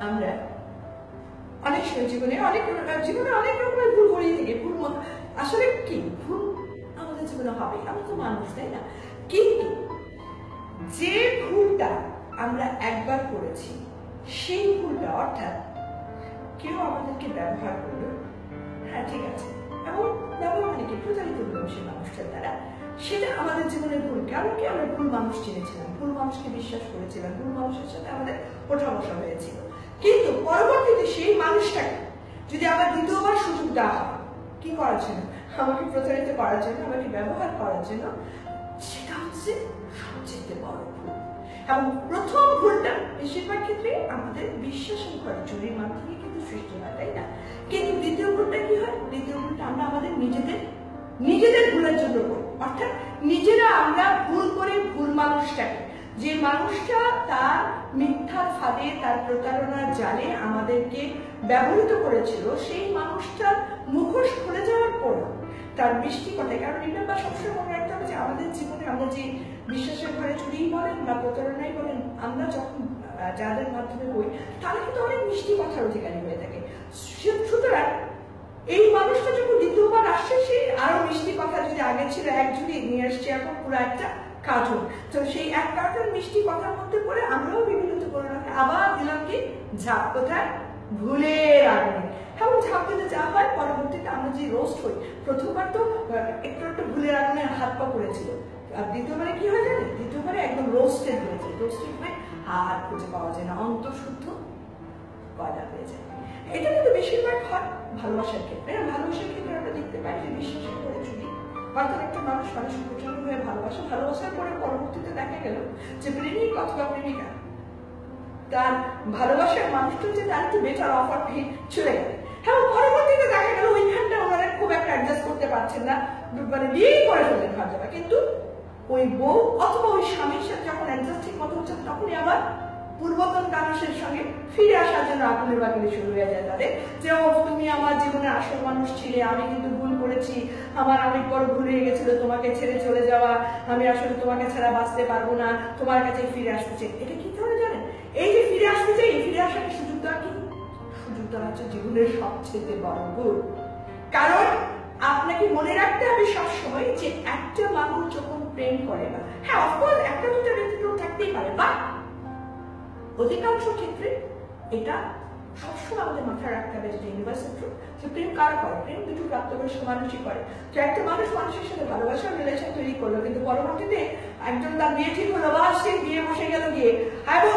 আমরা অনেক জীবনে অনেক রকমের ভুল করিয়ে থাকি। ভুল আসলে কি ভুল আমাদের জীবনে হবে, আমরা তো মানুষ, তাই না? কিন্তু যে ভুলটা আমরা একবার করেছি সেই ভুলটা, অর্থাৎ কেউ আমাদেরকে ব্যবহার করলো, হ্যাঁ ঠিক আছে, এবং ব্যবহার মানে কি প্রতারিত হলো সেই মানুষটার দ্বারা, সেটা আমাদের জীবনের ভুল। কারণ কি আমরা ভুল মানুষ চিনেছিলাম, ভুল মানুষকে বিশ্বাস করেছিলাম, ভুল মানুষের সাথে আমাদের ওঠা বসা হয়েছিল। কিন্তু পরবর্তীতে সেই মানুষটাকে যদি আবার দ্বিতীয়বার সুযোগ দেওয়া হয় কি করার জন্য, আমাকে প্রতারিত করার জন্য, আমাকে ব্যবহার করার জন্য, সেটা হচ্ছে সবচেয়ে বড় ভুল। এবং প্রথম ভুলটা বেশিরভাগ ক্ষেত্রে আমাদের বিশ্বাসের ঘরে চুরির মাধ্যমে কিন্তু সৃষ্টি হয়, তাই না? কিন্তু দ্বিতীয় ভুলটা কি হয়? দ্বিতীয় ভুলটা আমরা আমাদের নিজেদের ভুলের জন্য করি। অর্থাৎ নিজেরা আমরা ভুল করে ভুল মানুষটাকে, যে মানুষটা তার মিথ্যার ফাঁদে, তার প্রতারণার জালে আমাদেরকে ব্যবহৃত করেছিল, সেই মানুষটার মুখোশ খুলে যাওয়ার পর তার মিষ্টি কথায়, কারণ রিমেম্বার সবসময় মনে রাখতে হবে যে আমাদের জীবনে আমরা যে বিশ্বাসের ঘরে চুরিই বলেন বা প্রতারণাই বলেন, আমরা যখন যাদের মাধ্যমে হই তারা কিন্তু অনেক মিষ্টি কথার অধিকারী হয়ে থাকে। সুতরাং এই মানুষটা যখন দ্বিতীয়বার আসছে, সে আরো মিষ্টি কথা, যদি আগে ছিল এক ঝুড়ি, নিয়ে আসছে এখন পুরো একটা কার্টুন। তো সেই এক কার্টুন মিষ্টি কথার মধ্যে পড়ে আমরাও বিভিন্ন করে রাখি, আবার দিলাম কি ঝাঁপ, কোথায়? ভুলের আগুনে। এবং ঝাঁপ দিতে যা হয়, পরবর্তীতে আমরা যে রোস্ট হই, প্রথমবার তো একটু ভুলের আগুনে হাত পা পড়েছিল, আর দ্বিতীয়বারে কি হয় জানেন? দ্বিতীয়বারে একদম রোস্টেড হয়েছে। রোস্টেড হয়ে আর খুঁজে পাওয়া যায় না, অন্তঃশুদ্ধ কয়লা হয়ে যায়। এটা কিন্তু বেশিরভাগ হয় ভালোবাসার ক্ষেত্রে। ভালোবাসার ক্ষেত্রে আমরা দেখতে পাই যে বিশ্বাসের করে চুরি, অর্থাৎ একটা মানুষের প্রচন্ড হয়ে ভালোবাসার পরে পরবর্তীতে দেখা গেল যে প্রেমিক অথবা প্রেমিকা তার ভালোবাসার মানুষটা যে তার একটু বেটার অফার পেয়ে চলে গেল। হ্যাঁ, পরবর্তীতে দেখা গেল ওইখানটা ওনারা খুব একটা অ্যাডজাস্ট করতে পারছেন না, মানে বিয়েই করে ফেললেন ভাবতে। কিন্তু ওই বউ অথবা ওই স্বামীর সাথে যখন অ্যাডজাস্ট ঠিক মতো হচ্ছে, তখনই আবার পূর্বতন মানুষের সঙ্গে ফিরে আসার জন্য আগুনের বাগিয়ে শুরু হয়ে যায় তাদের, যে ও তুমি আমার জীবনের আসল মানুষ ছিলে, আমি কিন্তু ভুল করেছি, আমার অনেক বড় ভুল হয়ে গেছিল তোমাকে ছেড়ে চলে যাওয়া, আমি আসলে তোমাকে ছাড়া বাঁচতে পারবো না, তোমার কাছে ফিরে আসতে চাই। এটা কি ধরে জানেন? এই যে ফিরে আসতে চাই, ফিরে আসার সুযোগ দেওয়া কি? সুযোগ দেওয়া হচ্ছে জীবনের সবচেয়ে বড় ভুল। কারণ আপনাকে মনে রাখতে হবে সবসময় যে একটা মানুষ যখন প্রেম করে না, হ্যাঁ অফকোর্স একটা দুটো ব্যক্তিত্ব থাকতেই পারে, বা অধিকাংশ ক্ষেত্রে এটা সবসময় আমাদের মাথায় রাখতে হবে, যেটা ইউনিভার্সাল ট্রুথ, যে প্রেম কারা করে? প্রেম দুটো প্রাপ্তবয়স্ক মানুষই করে। তো একটা মানুষের সাথে ভালোবাসার রিলেশন তৈরি করলো, কিন্তু পরবর্তীতে একজন তার বিয়ে ঠিক হলো বা সে বিয়ে বসে গেল গিয়ে, এবং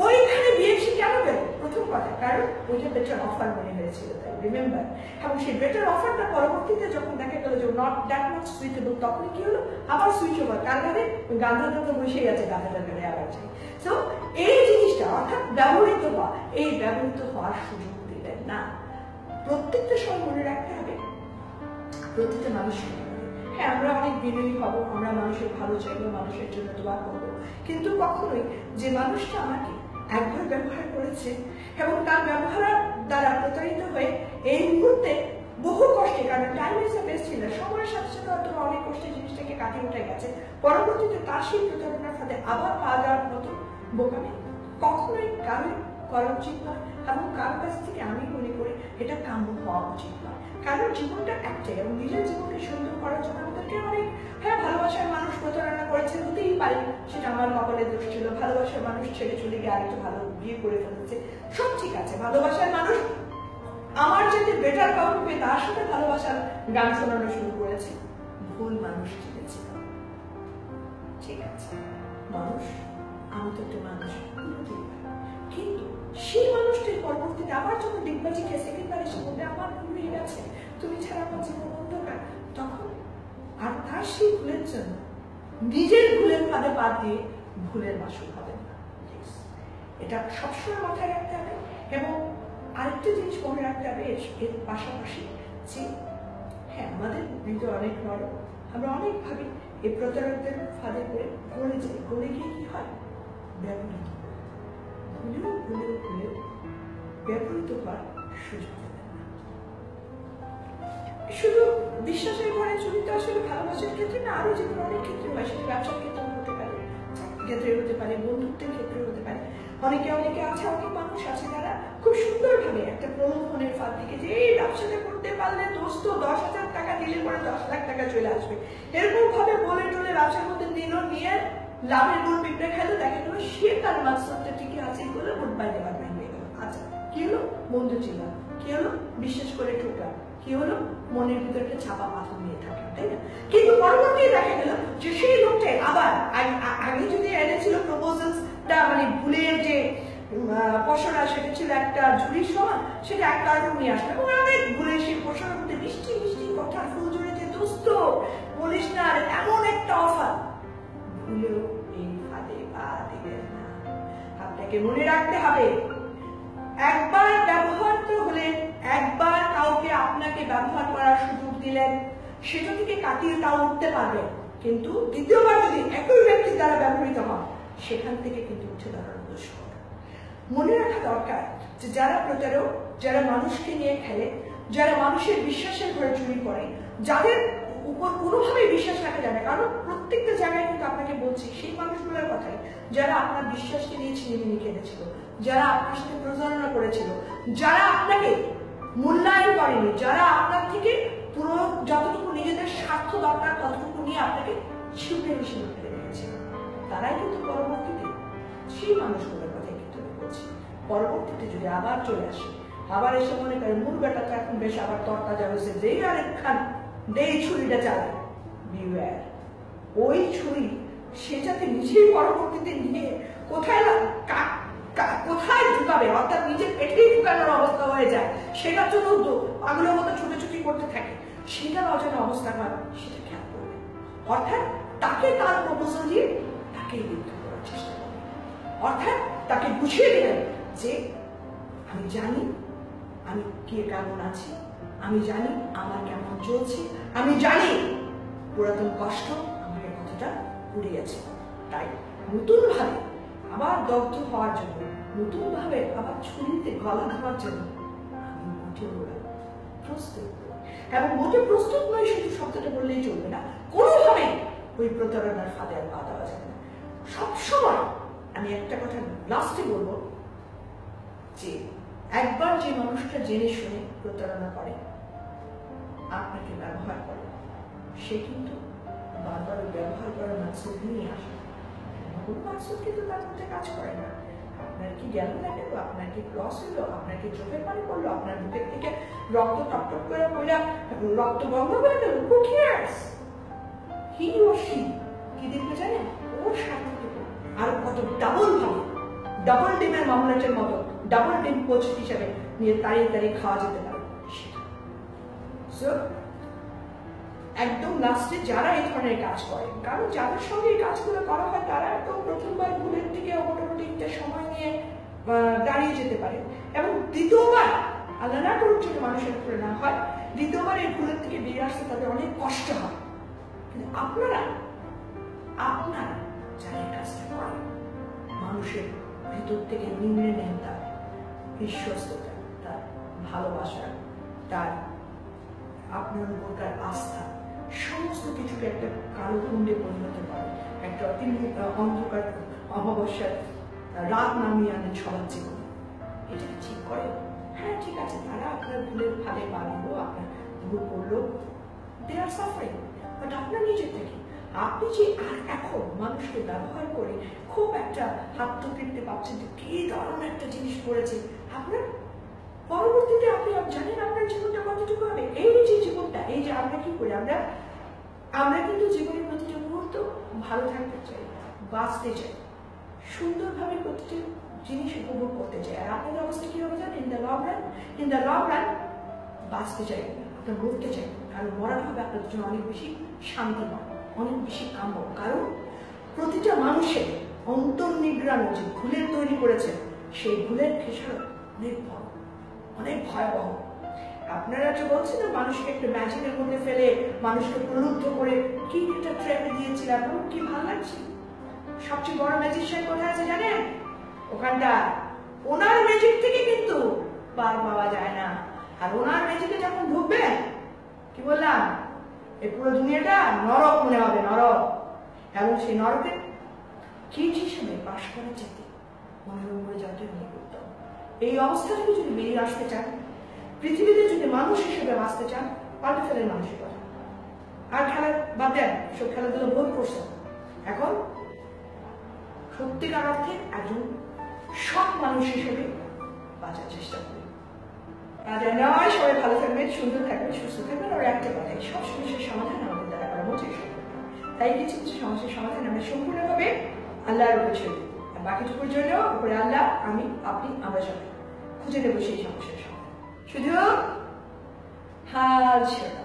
ওইখানে বিয়ে সে কেন গেল? প্রথম কথা, কারণ ওইটা বেটার অফার মনে হয়েছিল, তাই রিমেম্বার। এবং সেই বেটার অফারটা পরবর্তীতে যখন দেখা গেল যে নট দ্যাট মাচ সুইটেবল, তখন কি হলো? আবার সুইচ ওভার। কার ঘরে? গাঁধাটা তো বসে গেছে, গাঁধাটার ঘরে আবার চাই। তো এই জিনিসটা, অর্থাৎ ব্যবহৃত হওয়া, এই ব্যবহৃত হওয়ার সুযোগ দিলেন না। প্রত্যেকটা সময় মনে রাখতে হবে প্রত্যেকটা মানুষের, হ্যাঁ আমরা অনেক বিনয়ী হব, আমরা মানুষের ভালো চাইবো, মানুষের জন্য দোয়া করবো, কিন্তু কখনোই যে মানুষটা আমাকে একবার ব্যবহার করেছে এবং তার ব্যবহার দ্বারা প্রতারিত হয়ে এই মুহূর্তে বহু কষ্টে, কারণ time is the best healer, সময়ের সাথে সাথে হয়তো অনেক কষ্টে জিনিসটাকে কাটিয়ে উঠে গেছে, পরবর্তীতে তার সেই প্রতারণার সাথে আবার পাওয়া যাওয়ার মতো বোকামি কখনোই কারোর করা উচিত নয়। এবং কারোর কাছ থেকে আমি মনে করি এটা কাম্য হওয়া উচিত নয়। কারণ জীবনটা একটাই, এবং নিজের জীবনকে সুন্দর করার জন্য আমাদেরকে অনেক, হ্যাঁ ভালোবাসার মানুষ প্রতারণা করেছে, হতেই পারে, সেটা আমার কপালের দোষ ছিল, ভালোবাসার মানুষ ছেড়ে চলে গিয়ে আরেকটু ভালো বিয়ে করে ফেলেছে, সব ঠিক আছে। ভালোবাসার মানুষ আমার যাতে বেটার কাউকে পেয়ে তার সাথে ভালোবাসার গান শোনানো শুরু করেছে, ভুল মানুষ চিনেছিল, ঠিক আছে মানুষ, আমি তো একটা মানুষ, কিন্তু সেই মানুষটির পরবর্তীতে আবার যখন ডিগবাজি খেয়ে সেকেন্ডবার এসে বলতে আমার ভুল হয়ে গেছে, তুমি ছাড়া আমার জীবন অন্ধকার, তখন আর তার সেই ভুলের জন্য নিজের ভুলের ফাঁদে পা দিয়ে ভুলের মাসুল হবে না। এটা সবসময় মাথায় রাখতে হবে। এবং আরেকটা জিনিস মনে রাখতে হবে এর পাশাপাশি, যে হ্যাঁ আমাদের হৃদয় অনেক নরম, আমরা অনেক ভাবি এই প্রতারকদের ফাঁদে পড়ে গড়ে যাই, গড়ে গিয়ে কি হয়? ব্যবহৃত, ভুলেও ব্যবহৃত হওয়ার সুযোগ দেবেন না। শুধু বিশ্বাসের ঘরে চুরিতে আসলে ভালোবাসার ক্ষেত্রে না, আরো যেগুলো অনেক ক্ষেত্রে হয়, সেটা ব্যবসার ক্ষেত্রে হতে পারে, চাকরির ক্ষেত্রে হতে পারে, বন্ধুত্বের ক্ষেত্রে হতে পারে। অনেকে আছে, অনেক মানুষ আছে যারা খুব সুন্দরভাবে একটা প্রলোভনের ফাঁদ দিকে যে এই ব্যবসাটা করতে পারলে দোস্ত 10,000 টাকা দিলে পরে 10 লাখ টাকা চলে আসবে, এরকম ভাবে বলে টলে ব্যবসার মধ্যে দিল, নিয়ে লাভের গুণ পিঁপড়ে খাইলো, দেখা গেল সে তার মাকসাদটা ঠিকই আছে বলে গুড বাই নেবার ম্যান হয়ে গেল। আচ্ছা, কি হলো? বন্ধু ছিল, কি হলো? বিশ্বাস করে ঠোকা, কি হলো? মনের ভিতরে একটা ছাপা পাথর নিয়ে থাকে, তাই না? কিন্তু পরবর্তী দেখা গেল যে সেই লোকটা আবার আগে যদি এনেছিল প্রপোজালসটা, মানে ভুলের যে পশরা সেটা ছিল একটা ঝুড়ির সমান, সেটা এক কার্টুন নিয়ে আসলো এবং অনেক ভুলে সেই পশরার মধ্যে মিষ্টি মিষ্টি কথার ফুল জড়েছে, দোস্ত বলিস না এমন একটা অফার, ভুলেও এই ফাঁদে পা দিবেন না। আপনাকে মনে রাখতে হবে, একবার ব্যবহৃত হলে, একবার কাউকে আপনাকে ব্যবহার করার সুযোগ দিলেন, সেটা থেকে কাটিয়ে তাও উঠতে পারবেন, কিন্তু দ্বিতীয়বার যদি একই ব্যক্তির দ্বারা ব্যবহৃত হয়, সেখান থেকে কিন্তু উঠে দাঁড়ানো দুষ্কর। মনে রাখা দরকার যে যারা প্রতারক, যারা মানুষকে নিয়ে খেলে, যারা মানুষের বিশ্বাসের ঘরে চুরি করে, যাদের উপর কোনোভাবেই বিশ্বাস রাখা যায় না, কারণ প্রত্যেকটা জায়গায় কিন্তু আপনাকে বলছি সেই মানুষগুলোর কথাই যারা আপনার বিশ্বাসকে নিয়ে ছিনিমিনি খেলেছিল, যারা আপনার সাথে প্রতারণা করেছিল, যারা আপনাকে মূল্যায়ন করেনি, যারা আপনার থেকে পুরো যতটুকু নিজেদের স্বার্থ দরকার ততটুকু নিয়ে আপনাকে ছিপে হিসেবে ফেলে রেখেছে, তারাই কিন্তু পরবর্তীতে সেই মানুষগুলোর কথাই কিন্তু আমি বলছি। পরবর্তীতে যদি আবার চলে আসে, আবার এসে মনে করে মুরগাটা তো এখন বেশ আবার তরতাজা হয়েছে, যেই আরেকখান দেই ছুরিটা চালায়, বিওয়্যার, ওই ছুরি সে যাতে নিজেই পরবর্তীতে নিয়ে কোথায় ঢুকাবে, অর্থাৎ নিজের পেটেই ঢুকানোর অবস্থা হয়ে যায়, সেটার জন্য পাগলের মতো ছুটোছুটি করতে থাকে, সেটার অজানা অবস্থা হয়, সেটা খেয়াল করবে। অর্থাৎ তাকে তার প্রপোজাল দিয়ে তাকেই বিদ্ধ করার চেষ্টা করবে, অর্থাৎ তাকে বুঝিয়ে দেবেন যে আমি জানি আমি কে কেমন আছি, আমি জানি আমার কেমন চলছে, আমি জানি পুরাতন কষ্ট আমাকে কতটা পুড়িয়েছে, তাই নতুন ভাবে আবার দগ্ধ হওয়ার জন্য, নতুন ভাবে আবার ছুরিতে গলা ধোয়ার জন্য আমি মোটেও প্রস্তুত, এবং মোটে প্রস্তুত নয় শুধু শব্দটা বললেই চলবে না, কোনোভাবে ওই প্রতারণার ফাঁদে আর পা দেওয়া যাবে না। সবসময় আমি একটা কথা লাস্টে বলবো যে একবার যে মানুষটা জেনে শুনে প্রতারণা করে, আপনাকে ব্যবহার করে, সে কিন্তু বারবার ব্যবহার করার মাকসুদ নিয়ে আসে, কোনো মাকসুদ কিন্তু তার মধ্যে কাজ করে না। আপনার কি জ্ঞান লাগে, আপনার কি ক্রস হলো, আপনার কি চোখের পানি পড়লো, আপনার মুখের থেকে রক্ত টপটপ করে পড়া, রক্ত বন্ধ করে গেল, who cares? He or she কি দেখতে জানেন, ওর স্বার্থটুকু আর কত ডাবল ভাবে, ডাবল ডিমের মামলাটের মতো ডাবল ডিম কোচ হিসেবে নিয়ে তাড়িয়ে তাড়িয়ে খাওয়া যেতে পারে। একদম লাস্টে যারা এই ধরনের কাজ করে, কারণ যাদের সঙ্গে এই কাজগুলো করা হয় তারা একদম প্রথমবার ভুলের দিকে মোটামুটি একটা সময় নিয়ে দাঁড়িয়ে যেতে পারে, এবং দ্বিতীয়বার আল্লাহ না করুক যদি মানুষের উপরে না হয়, দ্বিতীয়বার এই ভুলের থেকে বেরিয়ে আসতে তাদের অনেক কষ্ট হয়। কিন্তু আপনারা যারা এই কাজটা করেন, মানুষের ভেতর থেকে নিম্নে নেন তার বিশ্বস্ততা, তার ভালোবাসা, তার আপনার উপরকার আস্থা, সমস্ত কিছুকে একটা কালো কুণ্ডে পরিণত করে, একটা অন্ধকার অমাবস্যার রাত নামিয়ে আনেন সবার জীবনে। এটা কি ঠিক করে? হ্যাঁ ঠিক আছে, তারা আপনার ভুলের ফাঁদে পা দিল, আপনার ভুল করলো, দে আর সাফারিং, বাট আপনার নিজের থেকে আপনি যে আর এখন মানুষকে ব্যবহার করে খুব একটা আত্মতৃপ্তি পাচ্ছেন যে কি দারুণ একটা জিনিস করেছে, আপনার পরবর্তীতে আপনি জানেন আপনার জীবনটা কতটুকু হবে। এই যে জীবনটা, এই যে আমরা কি করি, আমরা কিন্তু জীবনের প্রতিটা মুহূর্ত ভালো থাকতে চাই, বাঁচতে চাই, সুন্দরভাবে প্রতিটি জিনিস উপভোগ করতে চাই। আর আপনার অবস্থা কি হবে জানেন, ইন দ্য লং রান বাঁচতে চাই, আপনার মরতে চাই, কারণ মরার হবে আপনার জন্য অনেক বেশি শান্তিময়, অনেক বেশি কাম্য, কারণ প্রতিটা মানুষের অন্তর্নিগ্রামে যে ভুলের তৈরি করেছে, সেই ভুলের খেসারত অনেক বড়, অনেক ভয়াবহ। আপনারা যে বলছেন না মানুষকে একটা ম্যাজিকের মধ্যে ফেলে মানুষকে প্রলুব্ধ করে কি একটা ট্র্যাপে দিয়েছিলাম, কি ভালো লাগছে। সবচেয়ে বড় ম্যাজিশিয়ান কোথায় আছে জানেন? ওখানটা। ওনার ম্যাজিক থেকে কিন্তু পার পাওয়া যায় না। আর ওনার ম্যাজিকে যখন ঢুকবেন, কি বললাম, এই পুরো দুনিয়াটা নরক মনে হবে, নরক। এবং সেই নরকে কিট হিসেবে পাশ করার চাইতে মনোরম করে যাওয়াটা নিয়ে করতাম। এই অবস্থা থেকে যদি বেরিয়ে আসতে চান, পৃথিবীতে যদি মানুষ হিসেবে বাঁচতে চান, পাল্টে ফেলেন মানসিকতা। আর খেলা বাদ দেন, সব খেলাধুলো ভুল করছেন। এখন সত্যিকার অর্থে একজন সৎ মানুষ হিসেবে বাঁচার চেষ্টা করুন। আজ নয়, সবাই ভালো থাকবেন, সুন্দর থাকবেন, সুস্থ থাকবেন। আর একটা কথাই, সব সমস্যার সমাধান আমাদের দ্বারা করা মোটেই সম্ভব না। তাই কিছু কিছু সমস্যার সমাধান আমরা সম্পূর্ণভাবে আল্লাহর উপরে ছেড়ে দিই। আর বাকিটুকুর জন্য উপরে আল্লাহ, আমি, আপনি, আমরা সবাই খুঁজে নেব সেই সমস্যার সমাধান। শুধু হাল ছেড়ে